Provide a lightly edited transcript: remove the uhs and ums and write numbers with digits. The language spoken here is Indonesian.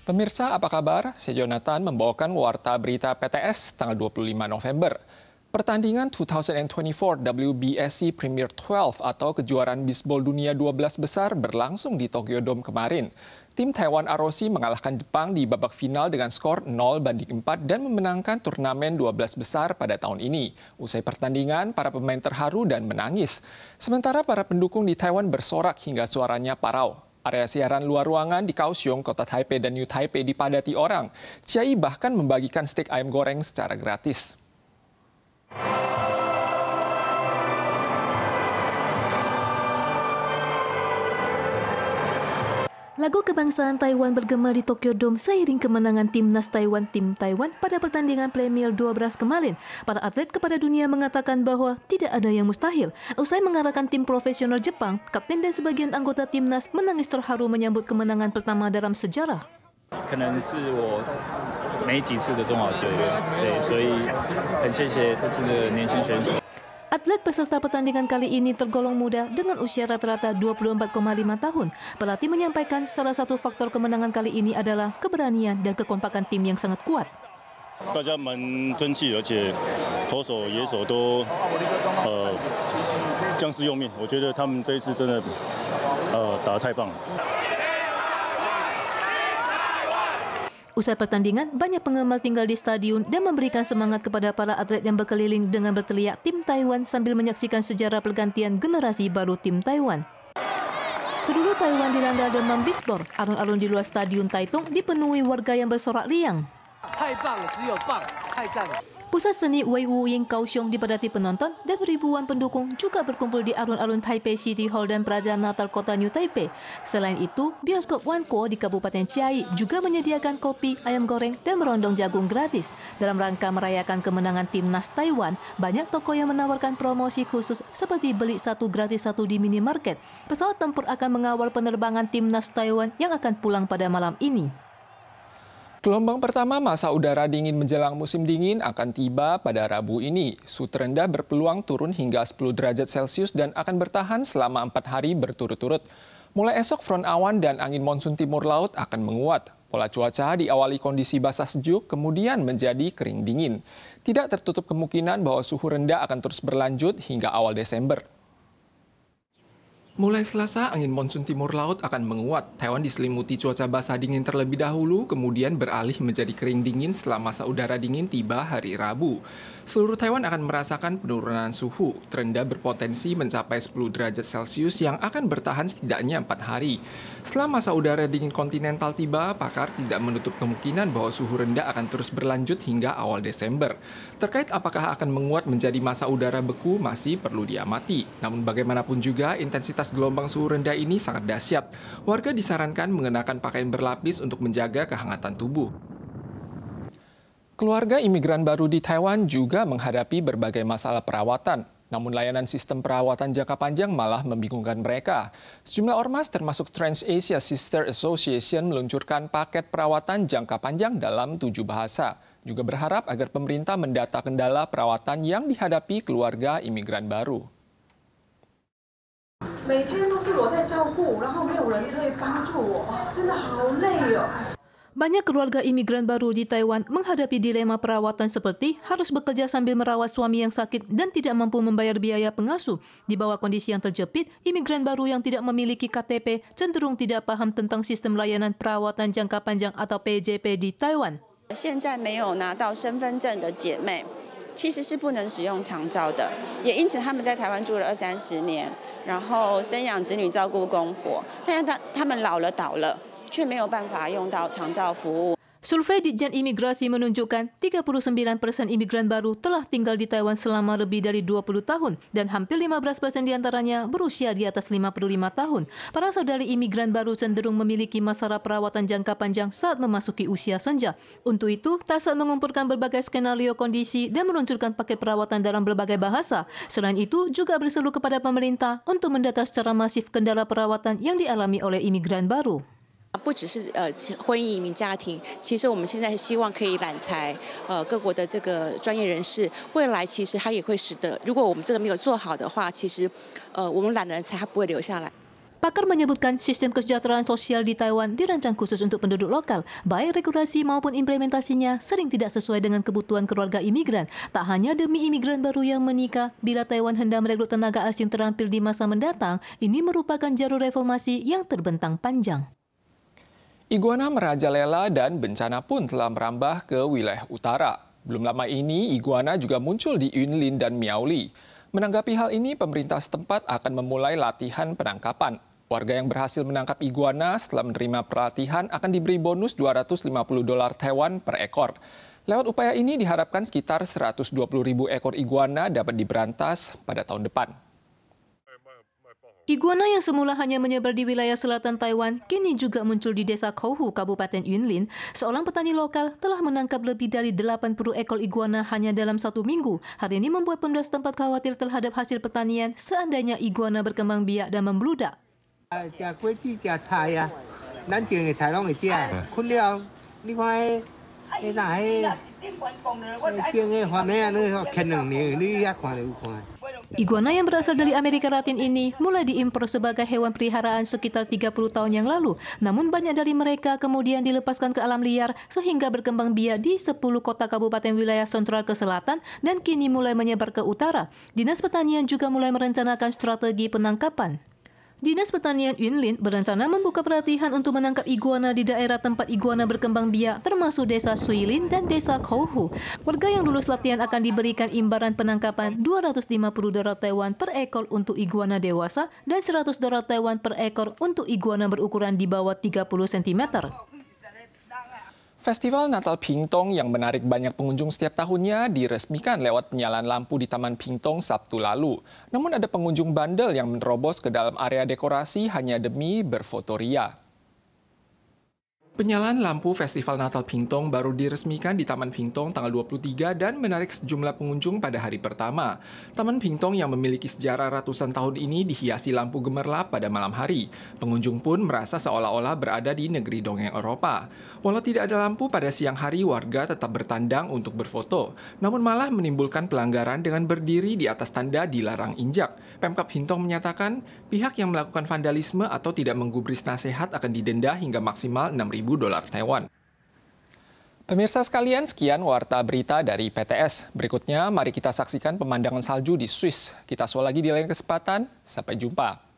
Pemirsa, apa kabar? Saya Jonathan membawakan Warta Berita PTS tanggal 25 November. Pertandingan 2024 WBSC Premier 12 atau kejuaraan bisbol dunia 12 besar berlangsung di Tokyo Dome kemarin. Tim Taiwan ROC mengalahkan Jepang di babak final dengan skor 0-4 dan memenangkan turnamen 12 besar pada tahun ini. Usai pertandingan, para pemain terharu dan menangis. Sementara para pendukung di Taiwan bersorak hingga suaranya parau. Area siaran luar ruangan di Kaohsiung, kota Taipei dan New Taipei dipadati orang. Ciai bahkan membagikan stik ayam goreng secara gratis. Lagu kebangsaan Taiwan bergema di Tokyo Dome seiring kemenangan timnas Taiwan tim Taiwan pada pertandingan Premier 12 kemarin. Para atlet kepada dunia mengatakan bahwa tidak ada yang mustahil. Usai mengalahkan tim profesional Jepang, kapten dan sebagian anggota timnas menangis terharu menyambut kemenangan pertama dalam sejarah. 可能是我没几次的中华队，对，所以很谢谢这次的年轻选手。 Atlet peserta pertandingan kali ini tergolong muda dengan usia rata-rata 24,5 tahun. Pelatih menyampaikan salah satu faktor kemenangan kali ini adalah keberanian dan kekompakan tim yang sangat kuat. 大家蛮争气，而且投手、野手都将士用命。我觉得他们这一次真的打得太棒了。 Usai pertandingan, banyak penggemar tinggal di stadion dan memberikan semangat kepada para atlet yang berkeliling dengan berteriak tim Taiwan sambil menyaksikan sejarah pergantian generasi baru tim Taiwan. Seluruh Taiwan dilanda demam bisbol. Alun-alun di luar stadion Taitung dipenuhi warga yang bersorak riang. Pusat seni Wei Wu Ying Kaohsiung dipadati penonton dan ribuan pendukung juga berkumpul di alun-alun Taipei City Hall dan Plaza Natal Kota New Taipei. Selain itu, bioskop Wanko di Kabupaten Chiayi juga menyediakan kopi, ayam goreng, dan merondong jagung gratis. Dalam rangka merayakan kemenangan timnas Taiwan, banyak toko yang menawarkan promosi khusus seperti beli satu gratis satu di minimarket. Pesawat tempur akan mengawal penerbangan timnas Taiwan yang akan pulang pada malam ini. Gelombang pertama masa udara dingin menjelang musim dingin akan tiba pada Rabu ini. Suhu terendah berpeluang turun hingga 10 derajat Celcius dan akan bertahan selama 4 hari berturut-turut. Mulai esok front awan dan angin monsun timur laut akan menguat. Pola cuaca diawali kondisi basah sejuk, kemudian menjadi kering dingin. Tidak tertutup kemungkinan bahwa suhu rendah akan terus berlanjut hingga awal Desember. Mulai Selasa, angin monsun timur laut akan menguat. Taiwan diselimuti cuaca basah dingin terlebih dahulu, kemudian beralih menjadi kering dingin setelah masa udara dingin tiba hari Rabu. Seluruh Taiwan akan merasakan penurunan suhu. Terendah berpotensi mencapai 10 derajat Celcius yang akan bertahan setidaknya 4 hari. Setelah masa udara dingin kontinental tiba, pakar tidak menutup kemungkinan bahwa suhu rendah akan terus berlanjut hingga awal Desember. Terkait apakah akan menguat menjadi masa udara beku masih perlu diamati. Namun bagaimanapun juga, intensitas gelombang suhu rendah ini sangat dahsyat. Warga disarankan mengenakan pakaian berlapis untuk menjaga kehangatan tubuh. Keluarga imigran baru di Taiwan juga menghadapi berbagai masalah perawatan. Namun layanan sistem perawatan jangka panjang malah membingungkan mereka. Sejumlah ormas termasuk Trans-Asia Sister Association meluncurkan paket perawatan jangka panjang dalam 7 bahasa. Juga berharap agar pemerintah mendata kendala perawatan yang dihadapi keluarga imigran baru. 每天都是我在照顾，然后没有人可以帮助我，真的好累哦。 Banyak keluarga imigran baru di Taiwan menghadapi dilema perawatan seperti harus bekerja sambil merawat suami yang sakit dan tidak mampu membayar biaya pengasuh. Di bawah kondisi yang terjepit, imigran baru yang tidak memiliki KTP cenderung tidak paham tentang sistem layanan perawatan jangka panjang atau PJP di Taiwan. 现在没有拿到身份证的姐妹，其实是不能使用长照的，也因此他们在台湾住了20-30年，然后生养子女、照顾公婆，但是他们老了倒了。 却没有办法用到长照服务。 Survei Ditjen Imigrasi menunjukkan 39% imigran baru telah tinggal di Taiwan selama lebih dari 20 tahun dan hampir 15% diantaranya berusia di atas 55 tahun. Para saudari imigran baru cenderung memiliki masalah perawatan jangka panjang saat memasuki usia senja. Untuk itu, TASAT mengumpulkan berbagai skenario kondisi dan meluncurkan paket perawatan dalam berbagai bahasa. Selain itu, juga berseru kepada pemerintah untuk mendata secara masif kendala perawatan yang dialami oleh imigran baru. 不只是婚姻移民家庭，其实我们现在希望可以揽才各国的这个专业人士，未来其实它也会使得，如果我们这个没有做好的话，其实我们揽人才他不会留下来。Pakar menyebutkan sistem kesejahteraan sosial di Taiwan dirancang khusus untuk penduduk lokal. Baik regulasi maupun implementasinya sering tidak sesuai dengan kebutuhan keluarga imigran. Tak hanya demi imigran baru yang menikah, bila Taiwan hendak merekrut tenaga asing terampil di masa mendatang, ini merupakan jalur reformasi yang terbentang panjang. Iguana merajalela dan bencana pun telah merambah ke wilayah utara. Belum lama ini, iguana juga muncul di Yunlin dan Miaoli. Menanggapi hal ini, pemerintah setempat akan memulai latihan penangkapan. Warga yang berhasil menangkap iguana setelah menerima pelatihan akan diberi bonus $250 Taiwan per ekor. Lewat upaya ini diharapkan sekitar 120.000 ekor iguana dapat diberantas pada tahun depan. Iguana yang semula hanya menyebar di wilayah selatan Taiwan, kini juga muncul di desa Kouhu, Kabupaten Yunlin. Seorang petani lokal telah menangkap lebih dari 80 ekor iguana hanya dalam 1 minggu. Hal ini membuat penduduk setempat khawatir terhadap hasil pertanian seandainya iguana berkembang biak dan membludak. Iguana yang berasal dari Amerika Latin ini mulai diimpor sebagai hewan peliharaan sekitar 30 tahun yang lalu. Namun banyak dari mereka kemudian dilepaskan ke alam liar sehingga berkembang biak di 10 kota kabupaten wilayah sentral ke selatan dan kini mulai menyebar ke utara. Dinas Pertanian juga mulai merencanakan strategi penangkapan. Dinas Pertanian Yunlin berencana membuka pelatihan untuk menangkap iguana di daerah tempat iguana berkembang biak, termasuk desa Suilin dan desa Kouhu. Warga yang lulus latihan akan diberikan imbaran penangkapan $250 Taiwan per ekor untuk iguana dewasa dan $100 Taiwan per ekor untuk iguana berukuran di bawah 30 cm. Festival Natal Pingtong yang menarik banyak pengunjung setiap tahunnya diresmikan lewat penyalaan lampu di Taman Pingtong Sabtu lalu. Namun ada pengunjung bandel yang menerobos ke dalam area dekorasi hanya demi berfotoria. Penyalaan lampu Festival Natal Pingtong baru diresmikan di Taman Pingtong tanggal 23 dan menarik sejumlah pengunjung pada hari pertama. Taman Pingtong yang memiliki sejarah ratusan tahun ini dihiasi lampu gemerlap pada malam hari. Pengunjung pun merasa seolah-olah berada di negeri dongeng Eropa. Walau tidak ada lampu pada siang hari, warga tetap bertandang untuk berfoto. Namun malah menimbulkan pelanggaran dengan berdiri di atas tanda dilarang injak. Pemkab Pingtong menyatakan pihak yang melakukan vandalisme atau tidak menggubris nasihat akan didenda hingga maksimal $6.000 Taiwan. Pemirsa sekalian, sekian Warta Berita dari PTS. Berikutnya, mari kita saksikan pemandangan salju di Swiss. Kita soal lagi di lain kesempatan. Sampai jumpa.